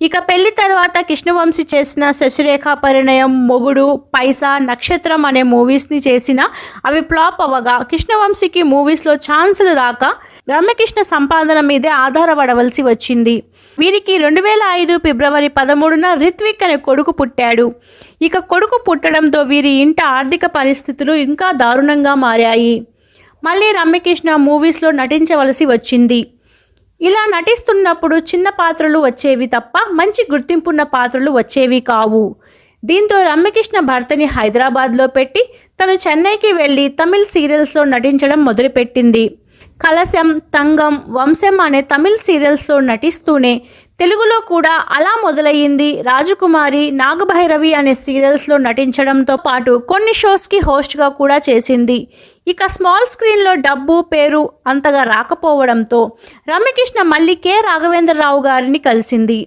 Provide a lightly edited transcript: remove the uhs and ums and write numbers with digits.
ఇక పెళ్లి తర్వాత కృష్ణవంశీ చేసిన శశిరేఖ పరిణయం, మొగుడు, పైసా, నక్షత్రం అనే మూవీస్ని చేసిన అవి ఫ్లాప్ అవ్వగా కృష్ణవంశీకి మూవీస్లో ఛాన్సులు రాక రమ్యకృష్ణ సంపాదన మీదే ఆధారపడవలసి వచ్చింది. వీరికి 2005 ఫిబ్రవరి 13న రిత్విక్ అనే కొడుకు పుట్టాడు. ఇక కొడుకు పుట్టడంతో వీరి ఇంట ఆర్థిక పరిస్థితులు ఇంకా దారుణంగా మారాయి. మళ్ళీ రమ్యకృష్ణ మూవీస్లో నటించవలసి వచ్చింది. ఇలా నటిస్తున్నప్పుడు చిన్న పాత్రలు వచ్చేవి తప్ప మంచి గుర్తింపున్న పాత్రలు వచ్చేవి కావు. దీంతో రమ్యకృష్ణ భర్తని హైదరాబాద్లో పెట్టి తను చెన్నైకి వెళ్ళి తమిళ్ సీరియల్స్లో నటించడం మొదలుపెట్టింది. కలశం, తంగం, వంశం అనే తమిళ్ సీరియల్స్లో నటిస్తూనే తెలుగులో కూడా అలా మొదలయ్యింది. రాజకుమారి, నాగభైరవి అనే సీరియల్స్లో నటించడంతో పాటు కొన్ని షోస్కి హోస్ట్గా కూడా చేసింది. ఇక స్మాల్ స్క్రీన్లో డబ్బు, పేరు అంతగా రాకపోవడంతో రమ్యకృష్ణ మళ్ళీ కె. రాఘవేంద్రరావు గారిని కలిసింది.